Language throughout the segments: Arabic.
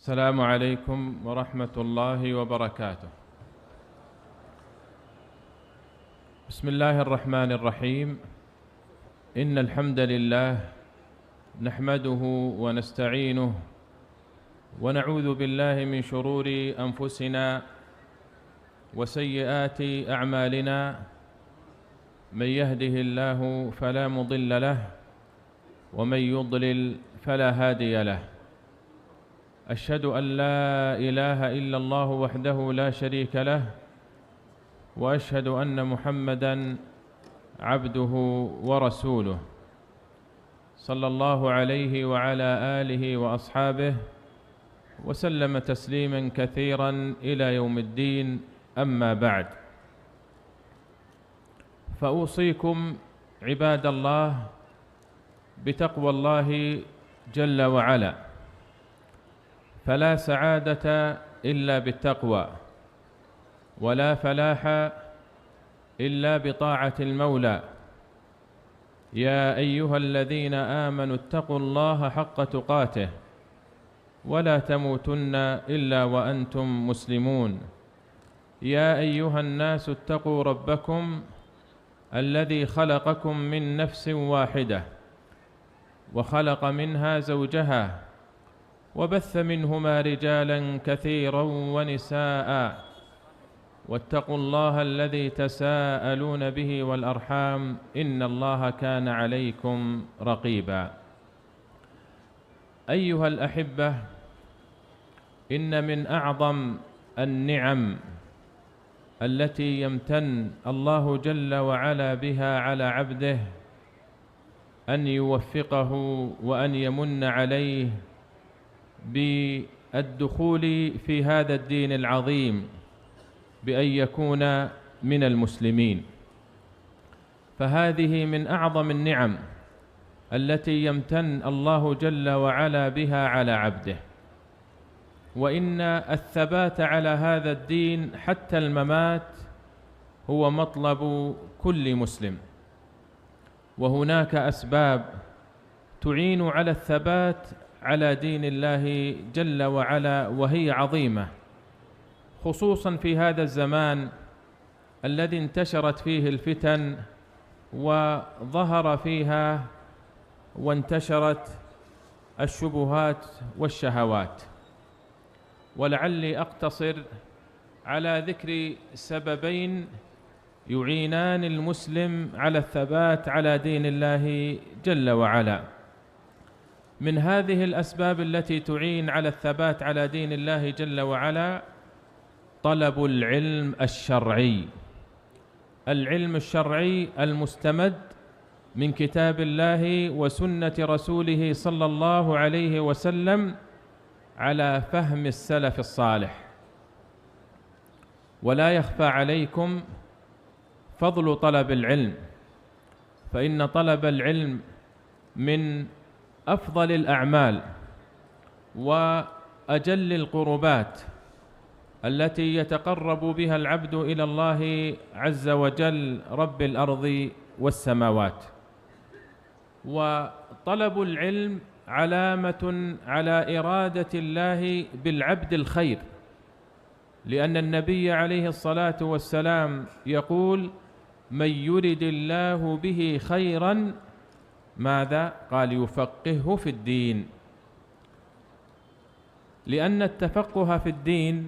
السلام عليكم ورحمة الله وبركاته. بسم الله الرحمن الرحيم. إن الحمد لله نحمده ونستعينه ونعوذ بالله من شرور أنفسنا وسيئات أعمالنا، من يهده الله فلا مضل له ومن يضلل فلا هادي له. أشهد أن لا إله إلا الله وحده لا شريك له، وأشهد أن محمدًا عبده ورسوله، صلى الله عليه وعلى آله وأصحابه وسلم تسليمًا كثيرًا إلى يوم الدين. أما بعد، فأوصيكم عباد الله بتقوى الله جل وعلا، فلا سعادة إلا بالتقوى، ولا فلاح إلا بطاعة المولى. يا أيها الذين آمنوا اتقوا الله حق تقاته ولا تموتن إلا وأنتم مسلمون. يا أيها الناس اتقوا ربكم الذي خلقكم من نفس واحدة وخلق منها زوجها وبث منهما رجالا كثيرا ونساء، واتقوا الله الذي تساءلون به والأرحام، إن الله كان عليكم رقيبا. أيها الأحبة، إن من أعظم النعم التي يمتن الله جل وعلا بها على عبده أن يوفقه وأن يمن عليه بالدخول في هذا الدين العظيم، بأن يكون من المسلمين. فهذه من أعظم النعم التي يمتن الله جل وعلا بها على عبده. وإن الثبات على هذا الدين حتى الممات هو مطلب كل مسلم، وهناك أسباب تعين على الثبات على دين الله جل وعلا، وهي عظيمة، خصوصا في هذا الزمان الذي انتشرت فيه الفتن وظهر فيها وانتشرت الشبهات والشهوات. ولعلي أقتصر على ذكر سببين يعينان المسلم على الثبات على دين الله جل وعلا. من هذه الأسباب التي تعين على الثبات على دين الله جل وعلا طلب العلم الشرعي، العلم الشرعي المستمد من كتاب الله وسنة رسوله صلى الله عليه وسلم على فهم السلف الصالح. ولا يخفى عليكم فضل طلب العلم، فإن طلب العلم من أفضل الأعمال وأجل القربات التي يتقرب بها العبد إلى الله عز وجل رب الأرض والسماوات. وطلب العلم علامة على إرادة الله بالعبد الخير، لأن النبي عليه الصلاة والسلام يقول: من يرد الله به خيرا ماذا؟ قال: يفقهه في الدين. لأن التفقه في الدين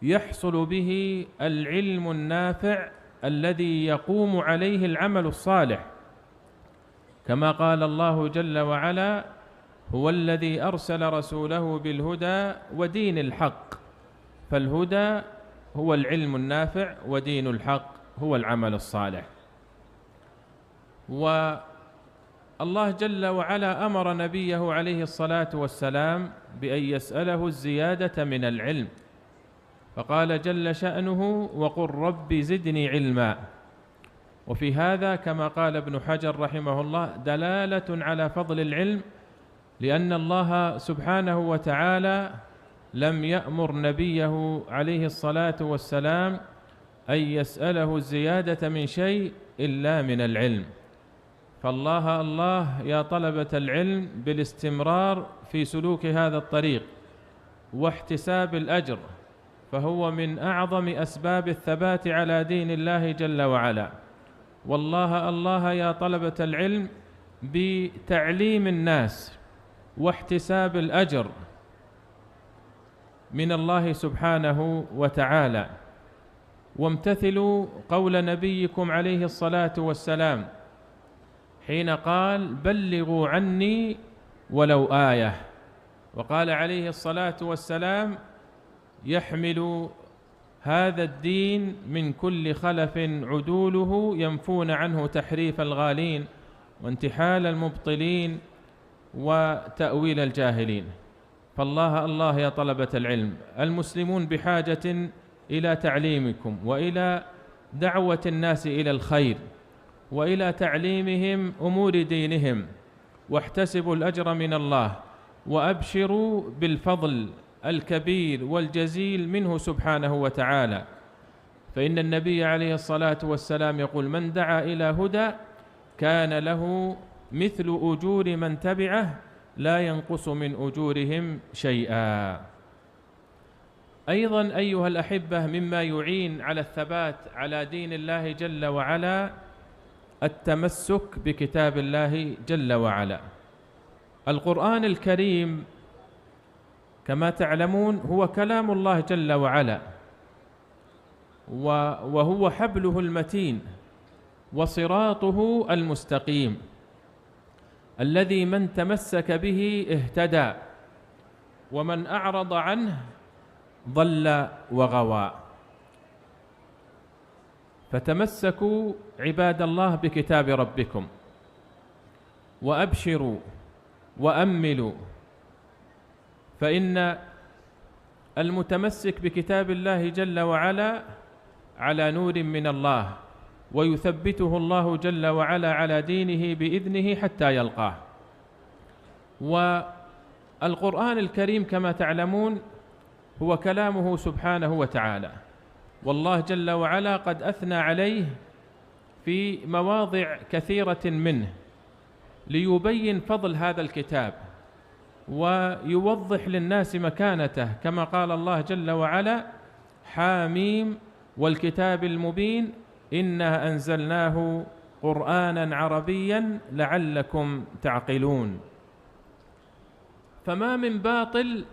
يحصل به العلم النافع الذي يقوم عليه العمل الصالح، كما قال الله جل وعلا: هو الذي أرسل رسوله بالهدى ودين الحق. فالهدى هو العلم النافع، ودين الحق هو العمل الصالح. والله جل وعلا أمر نبيه عليه الصلاة والسلام بأن يسأله الزيادة من العلم، فقال جل شأنه: وقل رب زدني علما. وفي هذا كما قال ابن حجر رحمه الله دلالة على فضل العلم، لأن الله سبحانه وتعالى لم يأمر نبيه عليه الصلاة والسلام أن يسأله الزيادة من شيء إلا من العلم. فالله يا طلبة العلم بالاستمرار في سلوك هذا الطريق، واحتساب الأجر، فهو من أعظم أسباب الثبات على دين الله جل وعلا. والله يا طلبة العلم بتعليم الناس واحتساب الأجر من الله سبحانه وتعالى، وامتثلوا قول نبيكم عليه الصلاة والسلام حين قال: بلغوا عني ولو آية. وقال عليه الصلاة والسلام: يحمل هذا الدين من كل خلف عدوله ينفون عنه تحريف الغالين وانتحال المبطلين وتأويل الجاهلين. فالله يا طلبة العلم، المسلمون بحاجة إلى تعليمكم وإلى دعوة الناس إلى الخير وإلى تعليمهم أمور دينهم، واحتسبوا الأجر من الله، وأبشروا بالفضل الكبير والجزيل منه سبحانه وتعالى. فإن النبي عليه الصلاة والسلام يقول: من دعا إلى هدى كان له مثل أجور من تبعه لا ينقص من أجورهم شيئا. أيضا أيها الأحبة، مما يعين على الثبات على دين الله جل وعلا التمسك بكتاب الله جل وعلا. القرآن الكريم كما تعلمون هو كلام الله جل وعلا، وهو حبله المتين وصراطه المستقيم، الذي من تمسك به اهتدى، ومن أعرض عنه ضل وغوى. فتمسكوا عباد الله بكتاب ربكم، وأبشروا وأملوا، فإن المتمسك بكتاب الله جل وعلا على نور من الله، ويثبته الله جل وعلا على دينه بإذنه حتى يلقاه. والقرآن الكريم كما تعلمون هو كلامه سبحانه وتعالى، والله جل وعلا قد أثنى عليه في مواضع كثيرة منه ليبين فضل هذا الكتاب ويوضح للناس مكانته، كما قال الله جل وعلا: حاميم والكتاب المبين إنا أنزلناه قرآنا عربيا لعلكم تعقلون. فما من باطل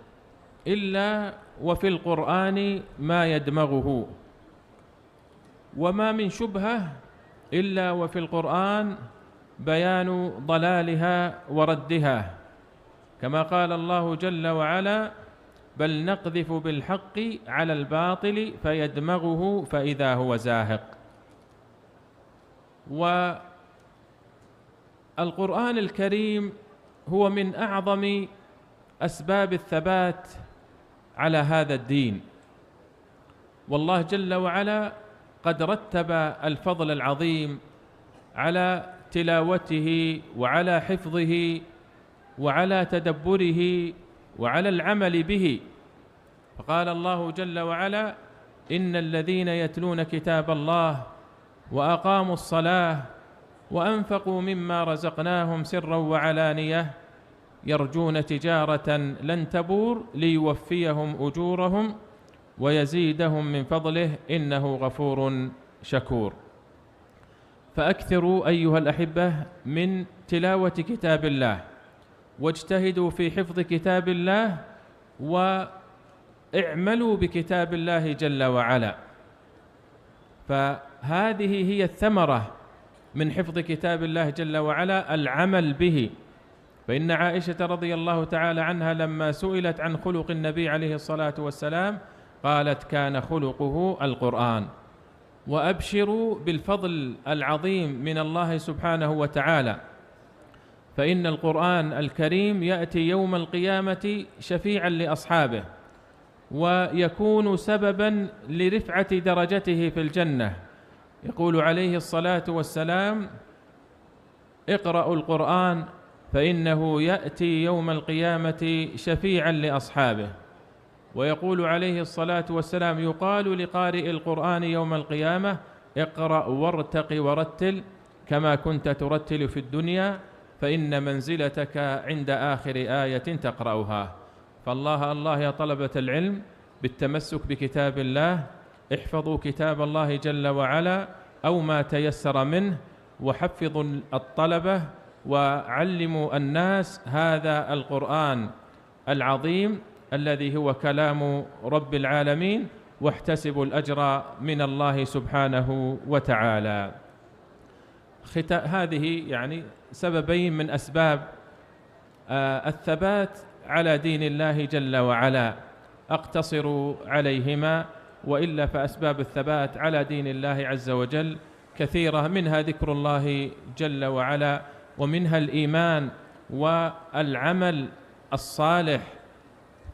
إلا وفي القرآن ما يدمغه، وما من شبهة إلا وفي القرآن بيان ضلالها وردها، كما قال الله جل وعلا: بل نقذف بالحق على الباطل فيدمغه فإذا هو زاهق. والقرآن الكريم هو من أعظم أسباب الثبات على هذا الدين، والله جل وعلا قد رتب الفضل العظيم على تلاوته وعلى حفظه وعلى تدبره وعلى العمل به. فقال الله جل وعلا: إن الذين يتلون كتاب الله وأقاموا الصلاة وأنفقوا مما رزقناهم سرا وعلانية يرجون تجارة لن تبور ليوفيهم أجورهم ويزيدهم من فضله إنه غفور شكور. فأكثروا أيها الأحبة من تلاوة كتاب الله، واجتهدوا في حفظ كتاب الله، واعملوا بكتاب الله جل وعلا. فهذه هي الثمرة من حفظ كتاب الله جل وعلا، العمل به. فإن عائشة رضي الله تعالى عنها لما سئلت عن خلق النبي عليه الصلاة والسلام قالت: كان خلقه القرآن. وأبشروا بالفضل العظيم من الله سبحانه وتعالى، فإن القرآن الكريم يأتي يوم القيامة شفيعا لأصحابه، ويكون سببا لرفعة درجته في الجنة. يقول عليه الصلاة والسلام: اقرأوا القرآن فإنه يأتي يوم القيامة شفيعا لأصحابه. ويقول عليه الصلاة والسلام: يقال لقارئ القرآن يوم القيامة: اقرأ وارتق ورتل كما كنت ترتل في الدنيا فإن منزلتك عند آخر آية تقرأها. فالله الله يا طلبة العلم بالتمسك بكتاب الله، احفظوا كتاب الله جل وعلا أو ما تيسر منه، وحفظوا الطلبة وعلموا الناس هذا القرآن العظيم الذي هو كلام رب العالمين، واحتسبوا الأجر من الله سبحانه وتعالى. هذه يعني سببين من أسباب الثبات على دين الله جل وعلا، أقتصر عليهما، وإلا فأسباب الثبات على دين الله عز وجل كثيرة، منها ذكر الله جل وعلا، ومنها الإيمان والعمل الصالح،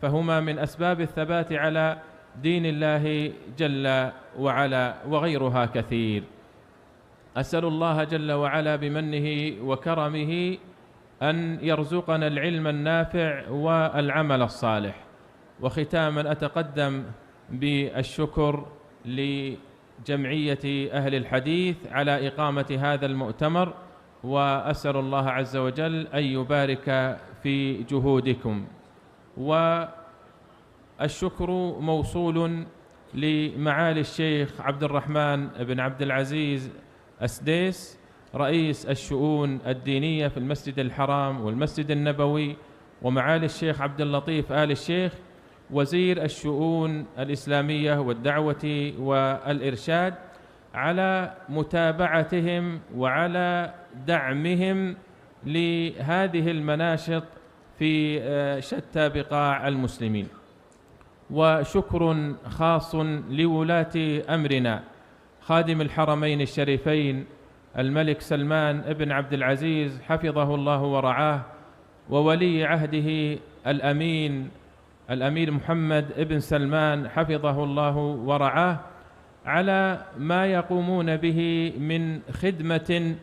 فهما من أسباب الثبات على دين الله جل وعلا، وغيرها كثير. أسأل الله جل وعلا بمنه وكرمه أن يرزقنا العلم النافع والعمل الصالح. وختاما أتقدم بالشكر لجمعية أهل الحديث على إقامة هذا المؤتمر، وأسأل الله عز وجل أن يبارك في جهودكم. والشكر موصول لمعالي الشيخ عبد الرحمن بن عبد العزيز أسديس، رئيس الشؤون الدينية في المسجد الحرام والمسجد النبوي، ومعالي الشيخ عبد اللطيف آل الشيخ وزير الشؤون الإسلامية والدعوة والإرشاد، على متابعتهم وعلى دعمهم لهذه المناشط في شتى بقاع المسلمين. وشكر خاص لولاة أمرنا خادم الحرمين الشريفين الملك سلمان بن عبد العزيز حفظه الله ورعاه، وولي عهده الأمير محمد بن سلمان حفظه الله ورعاه، على ما يقومون به من خدمة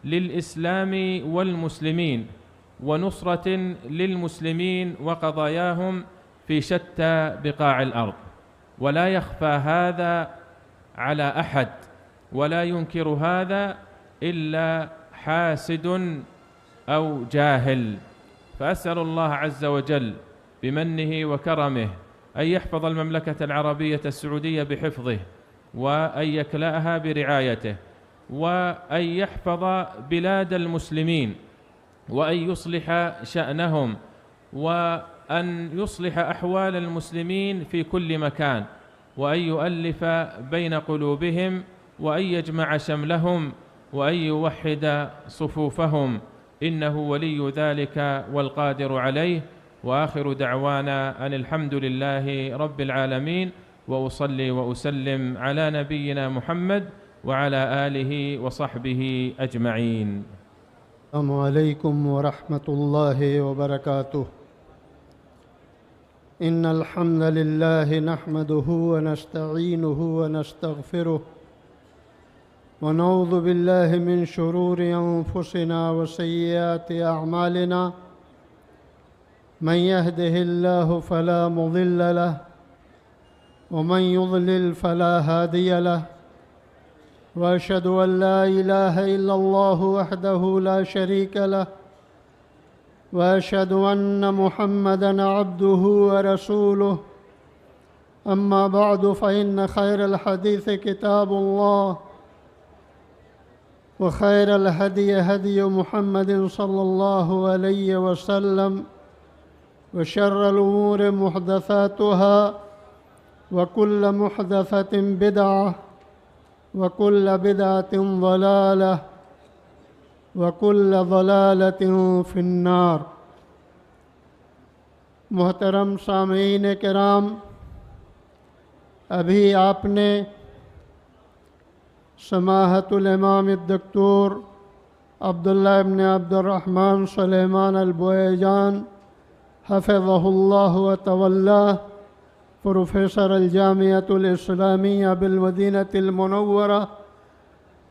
للإسلام والمسلمين ونصرة للمسلمين وقضاياهم في شتى بقاع الأرض. ولا يخفى هذا على أحد، ولا ينكر هذا إلا حاسد أو جاهل. فأسأل الله عز وجل بمنه وكرمه أن يحفظ المملكة العربية السعودية بحفظه، وأن يكلأها برعايته، وأن يحفظ بلاد المسلمين، وأن يصلح شأنهم، وأن يصلح أحوال المسلمين في كل مكان، وأن يؤلف بين قلوبهم، وأن يجمع شملهم، وأن يوحد صفوفهم، إنه ولي ذلك والقادر عليه. وآخر دعوانا أن الحمد لله رب العالمين، وأصلي وأسلم على نبينا محمد وعلى آله وصحبه أجمعين. السلام عليكم ورحمة الله وبركاته. إن الحمد لله نحمده ونستعينه ونستغفره، ونعوذ بالله من شرور أنفسنا وسيئات أعمالنا. من يهده الله فلا مضل له، ومن يضلل فلا هادي له، وأشهد أن لا إله إلا الله وحده لا شريك له، وأشهد أن محمدًا عبده ورسوله. أما بعد، فإن خير الحديث كتاب الله، وخير الهدي هدي محمد صلى الله عليه وسلم، وشر الأمور محدثاتها، وكل محدثة بدعة، وكل بدعة ضلالة، وكل ضلالة في النار۔ محترم سامعین کرام، ابھی آپ نے سماحت الامام الدکتور عبداللہ ابن عبد الرحمن سلیمان البویجان حفظہ اللہ وتولاہ، پروفیسر الجامعۃ الاسلامیہ بالمدینہ المنورہ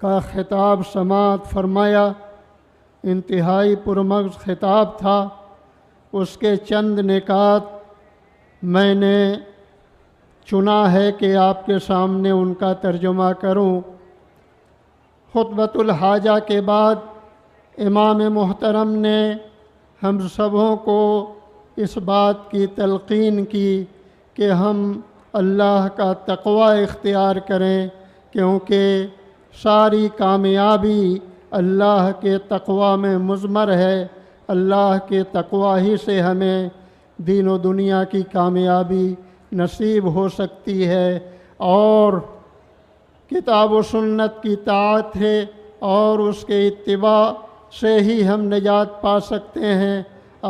کا خطاب سماعت فرمایا۔ انتہائی پرمغز خطاب تھا۔ اس کے چند نکات میں نے چنا ہے کہ آپ کے سامنے ان کا ترجمہ کروں۔ خطبۃ الحاجہ کے بعد امام محترم نے ہم سبوں کو اس بات کی تلقین کی کہ ہم اللہ کا تقوی اختیار کریں، کیونکہ ساری کامیابی اللہ کے تقوی میں مضمر ہے۔ اللہ کے تقوی ہی سے ہمیں دین و دنیا کی کامیابی نصیب ہو سکتی ہے، اور کتاب و سنت کی اطاعت ہے اور اس کے اتباع سے ہی ہم نجات پا سکتے ہیں۔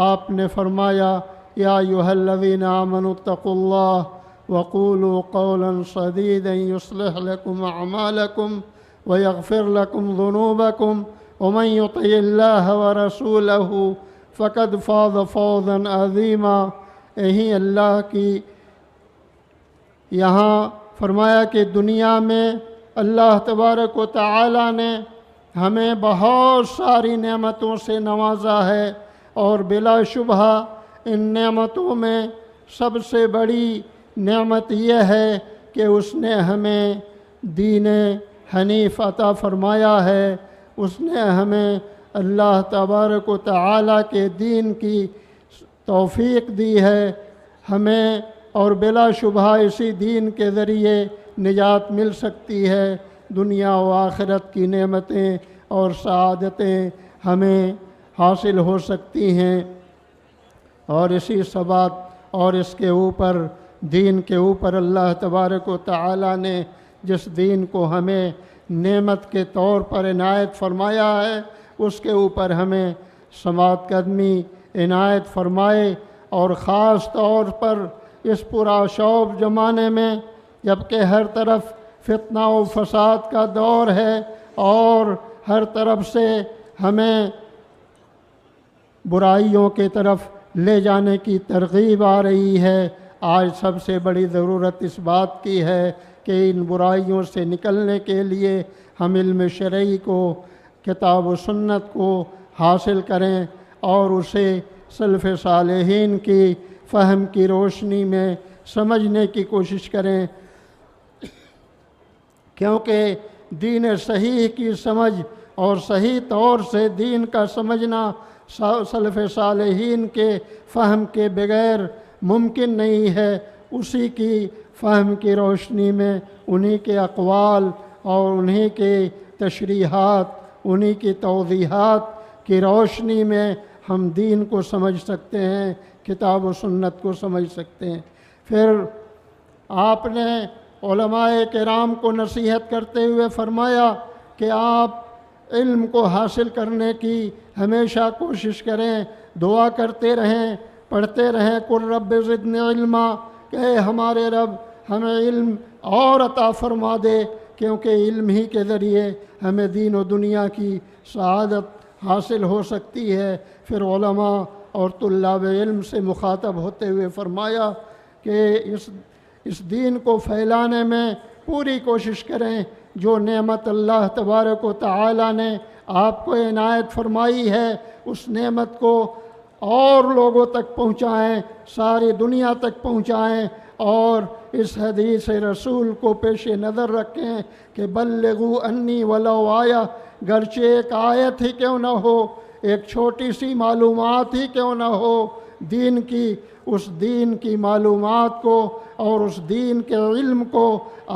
آپ نے فرمایا یا ایھا الذین آمنوا اتقوا اللہ وقولوا قولا سدیدا یصلح لکم اعمالکم ویغفر لکم ذنوبکم ومن یطع اللہ ورسولہ فقد فاز فوزا عظیما۔ یہی اللہ کی یہاں فرمایا کہ دنیا میں اللہ تبارک و تعالی نے ہمیں بہت ساری نعمتوں سے نوازا ہے، اور بلا شبہ ان نعمتوں میں سب سے بڑی نعمت یہ ہے کہ اس نے ہمیں دین حنیف عطا فرمایا ہے۔ اس نے ہمیں اللہ تبارک و تعالی کے دین کی توفیق دی ہے ہمیں، اور بلا شبہ اسی دین کے ذریعے نجات مل سکتی ہے۔ دنیا و آخرت کی نعمتیں اور سعادتیں ہمیں حاصل ہو سکتی ہیں، اور اسی ثبات اور اس کے اوپر دین کے اوپر اللہ تبارک و تعالی نے جس دین کو ہمیں نعمت کے طور پر عنایت فرمایا ہے، اس کے اوپر ہمیں ثبات قدمی عنایت فرمائے۔ اور خاص طور پر اس پرآشوب زمانے میں جبکہ ہر طرف فتنہ و فساد کا دور ہے اور ہر طرف سے ہمیں برائیوں کی طرف لے جانے کی ترغیب آ رہی ہے، آج سب سے بڑی ضرورت اس بات کی ہے کہ ان برائیوں سے نکلنے کے لیے ہم علم شرعی کو، کتاب و سنت کو حاصل کریں اور اسے سلف صالحین کی فہم کی روشنی میں سمجھنے کی کوشش کریں، کیونکہ دین صحیح کی سمجھ اور صحیح طور سے دین کا سمجھنا سلف صالحین کے فہم کے بغیر ممکن نہیں ہے۔ اسی کی فہم کی روشنی میں انہی کے اقوال اور انہی کے تشریحات، انہی کی توضیحات کی روشنی میں ہم دین کو سمجھ سکتے ہیں، کتاب و سنت کو سمجھ سکتے ہیں۔ پھر آپ نے علماء کرام کو نصیحت کرتے ہوئے فرمایا کہ آپ علم کو حاصل کرنے کی ہمیشہ کوشش کریں، دعا کرتے رہیں، پڑھتے رہیں قل رب زدنی علما، کہ اے ہمارے رب ہمیں علم اور عطا فرما دے، کیونکہ علم ہی کے ذریعے ہمیں دین و دنیا کی سعادت حاصل ہو سکتی ہے۔ پھر علماء اور طلاب علم سے مخاطب ہوتے ہوئے فرمایا کہ اس دین کو پھیلانے میں پوری کوشش کریں، جو نعمت اللہ تبارک و تعالی نے آپ کو عنایت فرمائی ہے اس نعمت کو اور لوگوں تک پہنچائیں، ساری دنیا تک پہنچائیں، اور اس حدیث رسول کو پیش نظر رکھیں کہ بلغوا انی ولو آیا، گرچہ ایک آیت ہی کیوں نہ ہو، ایک چھوٹی سی معلومات ہی کیوں نہ ہو دین کی، اس دین کی معلومات کو اور اس دین کے علم کو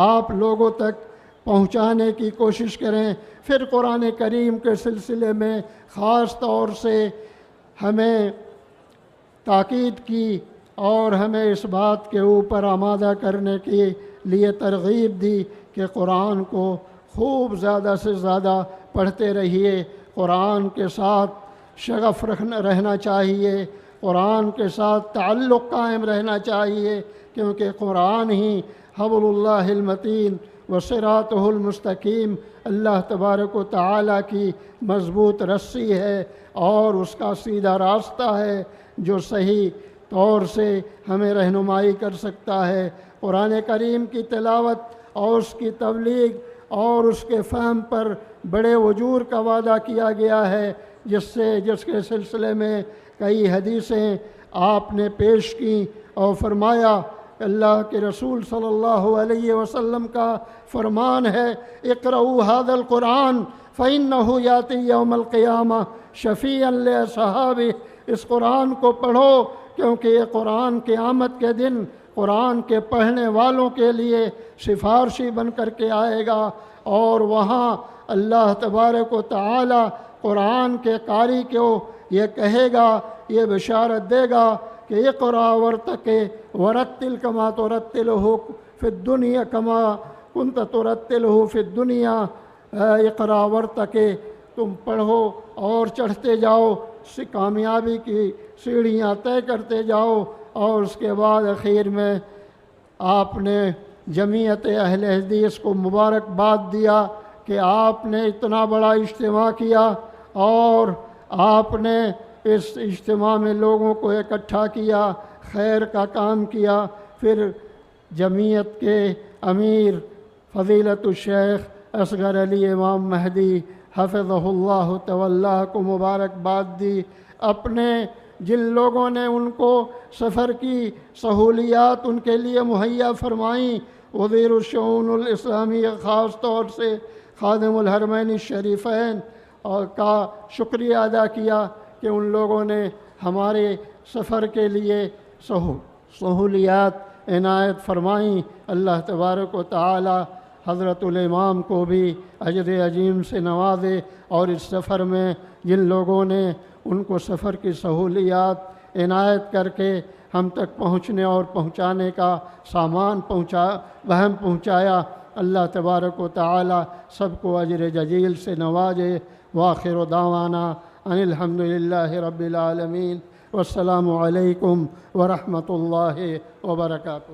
آپ لوگوں تک پہنچانے کی کوشش کریں۔ پھر قرآن کریم کے سلسلے میں خاص طور سے ہمیں تاکید کی اور ہمیں اس بات کے اوپر آمادہ کرنے کے لیے ترغیب دی کہ قرآن کو خوب زیادہ سے زیادہ پڑھتے رہیے، قرآن کے ساتھ شغف رہنا چاہیے، قرآن کے ساتھ تعلق قائم رہنا چاہیے، کیونکہ قرآن ہی حبل اللہ المتین وصراطہ المستقیم، اللہ تبارک و تعالی کی مضبوط رسی ہے اور اس کا سیدھا راستہ ہے جو صحیح طور سے ہمیں رہنمائی کر سکتا ہے۔ قرآن کریم کی تلاوت اور اس کی تبلیغ اور اس کے فہم پر بڑے وجور کا وعدہ کیا گیا ہے، جس کے سلسلے میں کئی حدیثیں آپ نے پیش کی اور فرمایا، اللہ کے رسول صلی اللہ علیہ وسلم کا فرمان ہے اقرؤوا ھذا القرآن فإنہ یاتی یوم القیامہ شفیعا لأصحابہ، اس قرآن کو پڑھو کیونکہ یہ قرآن قیامت کے دن قرآن کے پڑھنے والوں کے لیے سفارشی بن کر کے آئے گا، اور وہاں اللہ تبارک و تعالی قرآن کے قاری کو یہ کہے گا، یہ بشارت دے گا کہ اقرأ وارتقِ ورتل کما ترتلہ فی الدنیا کما کنت ترتلہ فی الدنیا، اقرأ وارتقِ، تم پڑھو اور چڑھتے جاؤ، کامیابی کی سیڑھیاں طے کرتے جاؤ۔ اور اس کے بعد اخیر میں آپ نے جمعیت اہل حدیث کو مبارکباد دیا کہ آپ نے اتنا بڑا اجتماع کیا اور آپ نے اس اجتماع میں لوگوں کو اکٹھا کیا، خیر کا کام کیا۔ پھر جمعیت کے امیر فضیلت الشیخ اصغر علی امام مہدی حفظہ اللہ تعالی کو مبارکباد دی۔ اپنے جن لوگوں نے ان کو سفر کی سہولیات ان کے لیے مہیا فرمائیں، وزیر الشؤون الاسلامی خاص طور سے خادم الحرمین الشریفین اور کا شکریہ ادا کیا کہ ان لوگوں نے ہمارے سفر کے لیے سہولیات عنایت فرمائیں۔ اللہ تبارک و تعالی حضرت الامام کو بھی اجر عظیم سے نوازے، اور اس سفر میں جن لوگوں نے ان کو سفر کی سہولیات عنایت کر کے ہم تک پہنچنے اور پہنچانے کا سامان پہنچایا، اللہ تبارک و تعالی سب کو اجر جزیل سے نوازے۔ وآخر دعوانا ان الحمد للہ رب العالمین، والسلام علیکم ورحمۃ اللہ وبرکاتہ۔